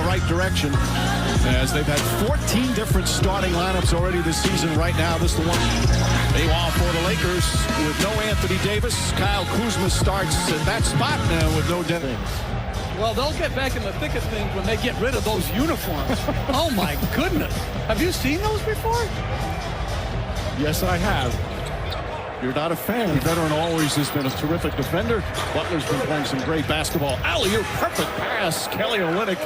right direction, as they've had 14 different starting lineups already this season. Right now, this is the one. Meanwhile, for the Lakers, with no Anthony Davis, Kyle Kuzma starts at that spot now with no Dennis. Well, they'll get back in the thick of things when they get rid of those uniforms. Oh, my goodness. Have you seen those before? Yes, I have. You're not a fan. The veteran always has been a terrific defender. Butler's been playing some great basketball. Alley-oop, perfect pass. Kelly Olynyk.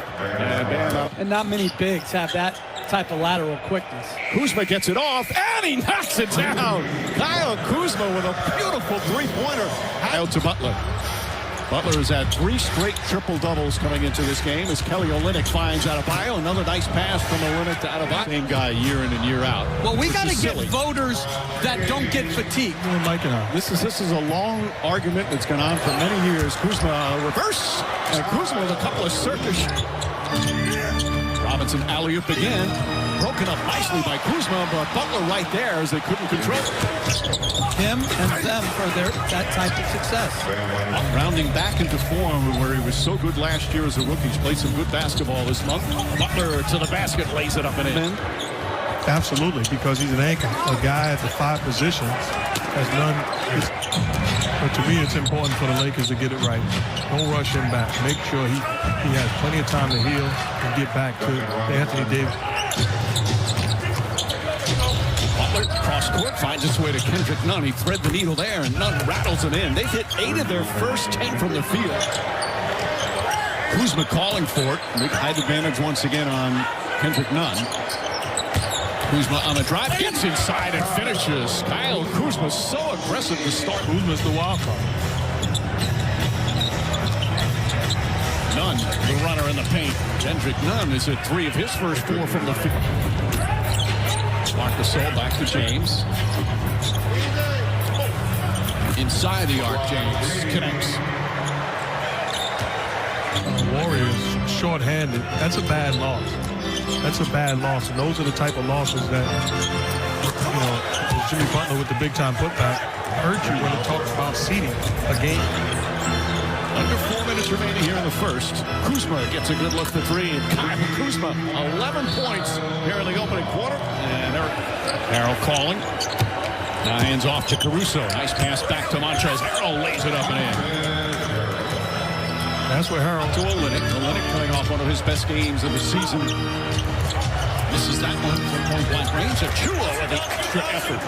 And not many bigs have that type of lateral quickness. Kuzma gets it off, and he knocks it down. Kyle Kuzma with a beautiful three-pointer. Out to Butler. Butler has had 3 straight triple-doubles coming into this game as Kelly Olynyk finds Adebayo. Another nice pass from Olynyk to Adebayo. Same guy year in and year out. Well, we got to get voters that don't get fatigued. This is a long argument that's gone on for many years. Kuzma reverse, and Kuzma with a couple of circus. Robinson alley-oop again. Broken up nicely by Kuzma, but Butler right there as they couldn't control him and them for that type of success. Rounding back into form where he was so good last year as a rookie. He's played some good basketball this month. Butler to the basket, lays it up and in. Absolutely, because he's an anchor. A guy at the 5 positions has none. But to me, it's important for the Lakers to get it right. Don't rush him back. Make sure he has plenty of time to heal and get back to Anthony Davis. Butler cross court finds its way to Kendrick Nunn. He thread the needle there, and Nunn rattles it in. They've hit 8 of their first 10 from the field. Kuzma calling for it. Big height advantage once again on Kendrick Nunn. Kuzma on the drive, gets inside and finishes. Kyle Kuzma so aggressive to start. Kuzma's the wild card. Nunn, the runner in the paint. Kendrick Nunn is at 3 of his first 4 from the field. Marc Gasol back to James. Inside the arc, James connects. Warriors short-handed. That's a bad loss. That's a bad loss. And those are the type of losses that, Jimmy Butler with the big-time putback hurt you when it talks about seeding a game. Under 4 minutes remaining here in the first. Kuzma gets a good look for 3. Kyle Kuzma, 11 points here in the opening quarter. And Harrell calling. Now hands off to Caruso. Nice pass back to Montrezl. Harrell lays it up and in. That's where Harrell to Olynyk. Olynyk coming off one of his best games of the season. This is that one from point-blank range. Achua with an extra effort.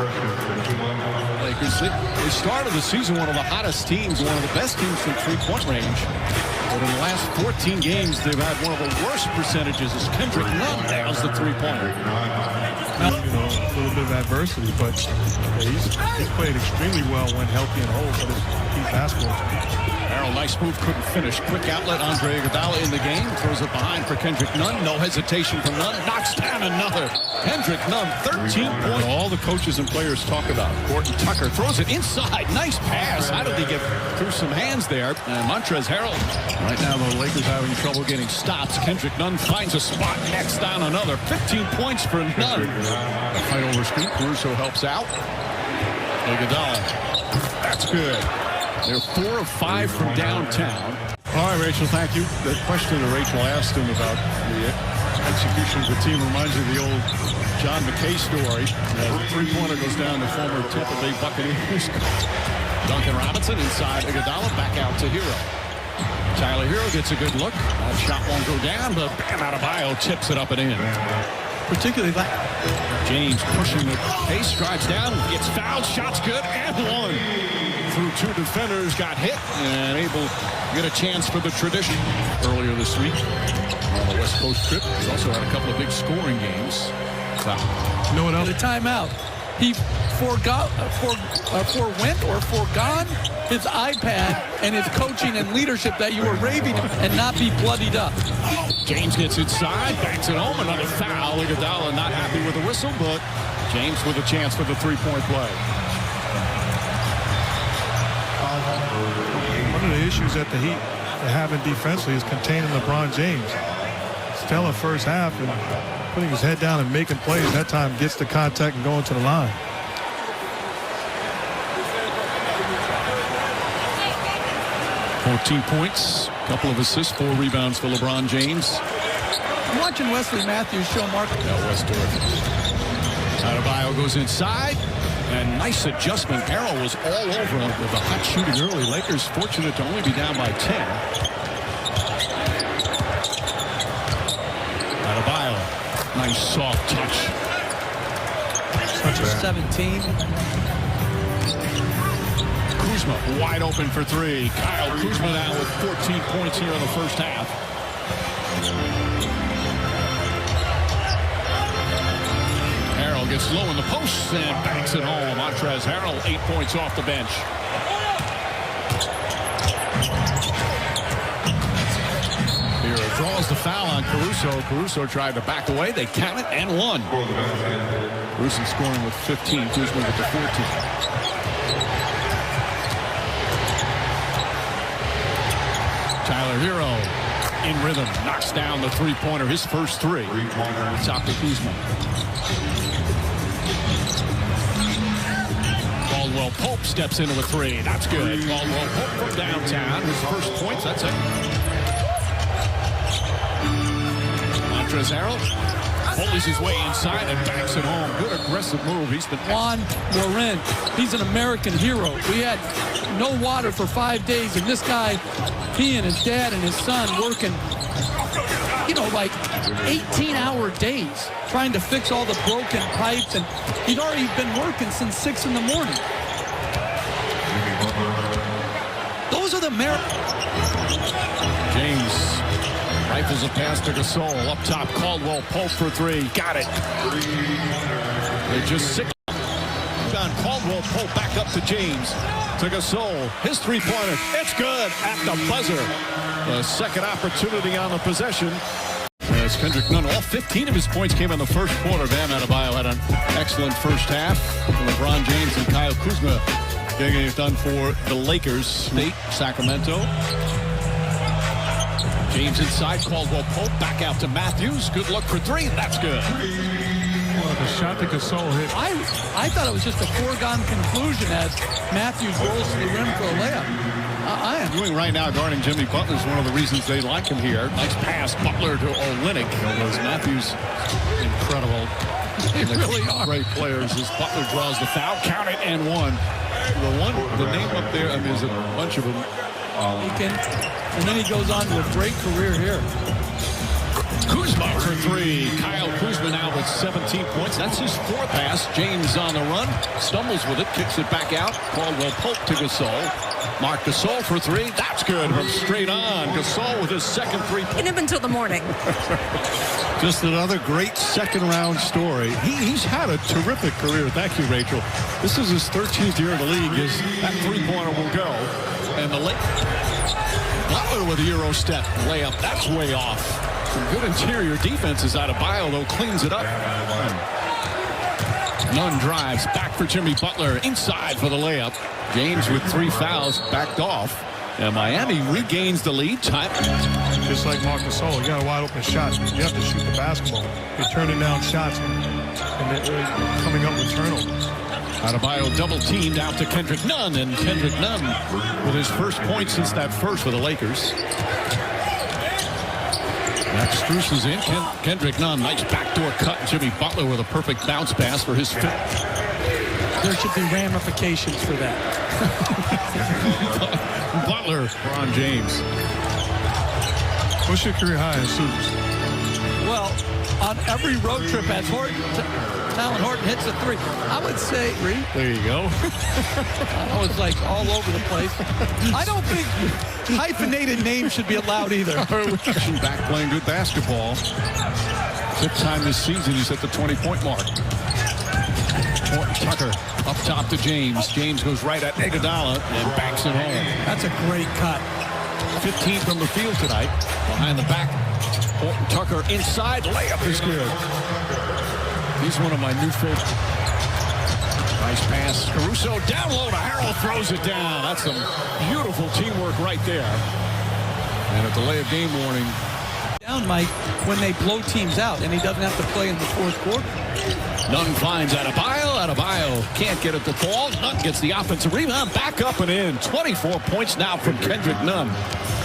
Lakers, they started the season one of the hottest teams, one of the best teams from three-point range. But in the last 14 games, they've had one of the worst percentages as Kendrick Nunn nails the three-pointer. A little bit of adversity, but he's played extremely well when healthy and whole for this key basketball team. Harrell, nice move, couldn't finish. Quick outlet, Andre Iguodala in the game. Throws it behind for Kendrick Nunn. No hesitation from Nunn. Knocks down another. Kendrick Nunn, 13 points. All the coaches and players talk about. Gordon Tucker throws it inside. Nice pass. How did he get through some hands there? And Montrezl Harrell. Right now, the Lakers having trouble getting stops. Kendrick Nunn finds a spot. Next down another. 15 points for Nunn. Fight over screen. Caruso helps out. Iguodala. That's good. They're 4 of 5 from downtown. All right, Rachel, thank you. The question that Rachel asked him about the execution of the team reminds me of the old John McKay story. The three-pointer goes down to former Tampa Bay Buccaneers. Duncan Robinson inside Iguodala, back out to Hero. Tyler Hero gets a good look. That shot won't go down, but Bam Adebayo tips it up and in. Particularly that. James pushing the pace, drives down, gets fouled, shot's good, and one. Through 2 defenders, got hit, and able to get a chance for the tradition. Earlier this week on the West Coast trip, he's also had a couple of big scoring games. You know what else? The timeout. He forewent or forgone his iPad and his coaching and leadership that you were raving and not be bloodied up. James gets inside, banks it home, another foul. Iguodala not happy with the whistle, but James with a chance for the three-point play. One of the issues that the Heat are having defensively is containing LeBron James. Stellar first half and putting his head down and making plays. That time gets the contact and going to the line. .14 points, a couple of assists, 4 rebounds for LeBron James. I'm watching Wesley Matthews show Mark. Westdorf. Adebayo goes inside. And nice adjustment. Harrell was all over him with the hot shooting early. Lakers fortunate to only be down by 10. Adebayo. Nice soft touch. 17. Kuzma wide open for three. Kyle Kuzma now with 14 points here in the first half. Harrell gets low in the post and banks it home. Montrezl Harrell 8 points off the bench. Here draws the foul on Caruso. Caruso tried to back away. They count it and won. Caruso scoring with 15. Kuzma with the 14. Tyler Hero in rhythm, knocks down the three-pointer, his first three. Top to Kuzma. Caldwell Pope steps into a three. That's good. Caldwell Pope from downtown. His first points. That's it. Montrezl Harrell pulls his way inside and backs it home. Good aggressive move. He's been Juan Morin. He's an American hero. We had no water for 5 days, and this guy, he and his dad and his son working, you know, like 18-hour days trying to fix all the broken pipes, and he'd already been working since 6 in the morning. Those are the James rifles a pass to Gasol. Up top, Caldwell Pope for three. Got it. They're just sick. Down Caldwell Pope back up to James. To Gasol. His three-pointer. It's good at the buzzer. The second opportunity on the possession. As Kendrick Nunn, all 15 of his points came in the first quarter. Bam Adebayo had an excellent first half. LeBron James and Kyle Kuzma getting it done for the Lakers. State, Sacramento. James inside, Caldwell Pope back out to Matthews. Good look for three. That's good. Well, the shot that Gasol hit. I thought it was just a foregone conclusion as Matthews rolls to the rim for a layup. I am doing right now guarding Jimmy Butler is one of the reasons they like him here. Nice pass, Butler to Olynyk. Those Matthews, incredible. They really are great players. As Butler draws the foul, count it and one. The name up there, I mean, there's a bunch of them. And then he goes on to a great career here. Kuzma for three. Kyle Kuzma now with 17 points. That's his fourth pass. James on the run. Stumbles with it. Kicks it back out. Caldwell Pope to Gasol. Marc Gasol for three. That's good from straight on. Gasol with his second three. In him until the morning. Just another great second-round story. He's had a terrific career. Thank you, Rachel. This is his 13th year in the league. That three-pointer will go. And the Butler with a Euro step. Layup. That's way off. Some good interior defenses out of Adebayo, though, cleans it up. Nunn drives back for Jimmy Butler. Inside for the layup. James with 3 fouls backed off. And Miami regains the lead. Time. Just like Marc Gasol, you got a wide open shot. You have to shoot the basketball. You're turning down shots and they're coming up with turnovers. Adebayo double teamed out to Kendrick Nunn, and Kendrick Nunn with his first point since that first for the Lakers. Max Strus is in. Kendrick Nunn, nice backdoor cut. Jimmy Butler with a perfect bounce pass for his fifth. There should be ramifications for that. Butler, LeBron James. What's your career high in suits? Well, on every road trip as Talon Horton hits a three, I would say, Reed. There you go. I was like all over the place. I don't think hyphenated names should be allowed either. Back playing good basketball. Fifth time this season, he's at the 20-point mark. Tucker up top to James. James goes right at Iguodala and backs it home. That's a great cut. 15 from the field tonight. Behind the back. Tucker inside. Layup is good. He's one of my new favorites. Nice pass. Caruso down low to Harrell. Throws it down. That's some beautiful teamwork right there. And a delay of game warning. Down, Mike, when they blow teams out, and he doesn't have to play in the fourth quarter. Nunn finds Adebayo. Adebayo can't get it to fall. Nunn gets the offensive rebound. Back up and in. 24 points now from Kendrick Nunn.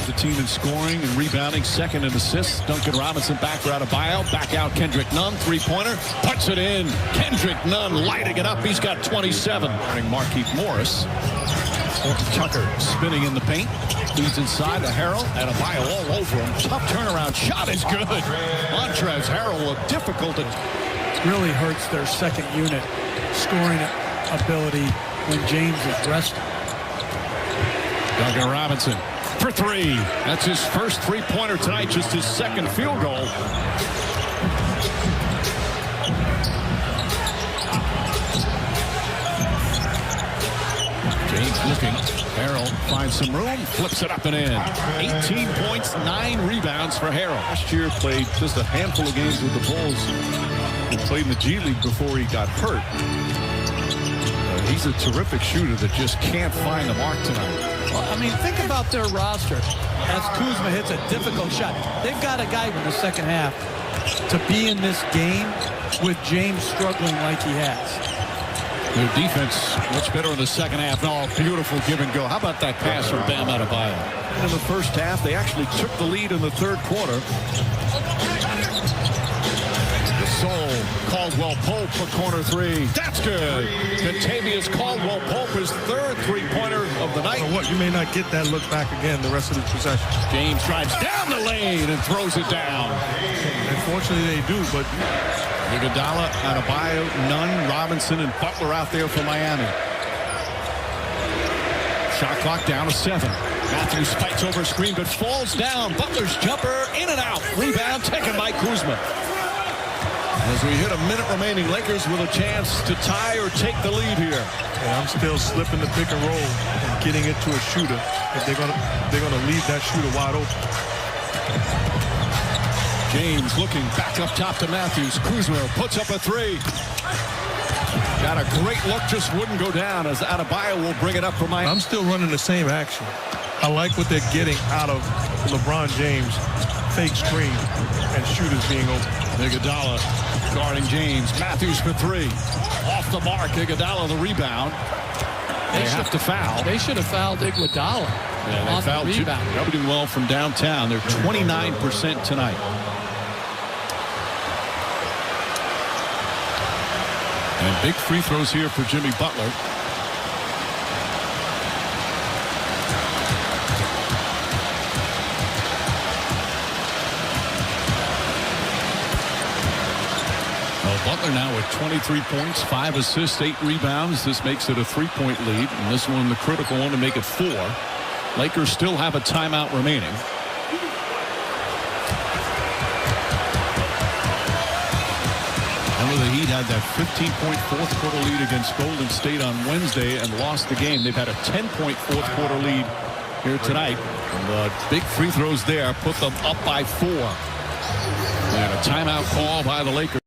the team in scoring and rebounding, second in assists. Duncan Robinson back for Adebayo. Back out Kendrick Nunn, three-pointer. Puts it in. Kendrick Nunn lighting it up. He's got 27. Markieff Morris. Tucker spinning in the paint. Leads inside to Harrell. Adebayo all over him. Tough turnaround. Shot is good. Montrezl Harrell looked difficult. It really hurts their second unit scoring ability when James is resting. Duncan Robinson for three. That's his first three-pointer tonight, just his second field goal. James looking. Harrell finds some room, flips it up and in. 18 points, 9 rebounds for Harrell. Last year played just a handful of games with the Bulls. He played in the G League before he got hurt. He's a terrific shooter that just can't find the mark tonight. Well, I mean, think about their roster as Kuzma hits a difficult shot. They've got a guy in the second half to be in this game with James struggling like he has. Their defense much better in the second half. Oh, beautiful give and go. How about that pass from Bam Adebayo? In the first half, they actually took the lead in the third quarter. Caldwell-Pope for corner three. That's good. Kentavious Caldwell-Pope, his third three-pointer of the night. You may not get that look back again the rest of the possession. James drives down the lane and throws it down. Unfortunately, they do, but Iguodala, Adebayo, Nunn, Robinson, and Butler out there for Miami. Shot clock down to 7. Matthews spikes over a screen but falls down. Butler's jumper in and out. Rebound taken by Kuzma. As we hit a minute remaining, Lakers with a chance to tie or take the lead here. And I'm still slipping the pick and roll and getting it to a shooter. If they're gonna leave that shooter wide open. James looking back up top to Matthews. Kuzma puts up a three. Got a great look, just wouldn't go down as Adebayo will bring it up for Miami. I'm still running the same action. I like what they're getting out of LeBron James. Fake screen and shooters being open. Iguodala guarding James. Matthews for three. Off the mark. Iguodala the rebound. They have to foul. They should have fouled Iguodala on the rebound. They're doing well from downtown. They're 29% tonight. And big free throws here for Jimmy Butler. Butler now with 23 points, 5 assists, 8 rebounds. This makes it a 3-point lead, and this one the critical one to make it 4. Lakers still have a timeout remaining. Remember, the Heat had that 15-point fourth quarter lead against Golden State on Wednesday and lost the game. They've had a 10-point fourth quarter lead here tonight. And the big free throws there put them up by 4. And a timeout call by the Lakers.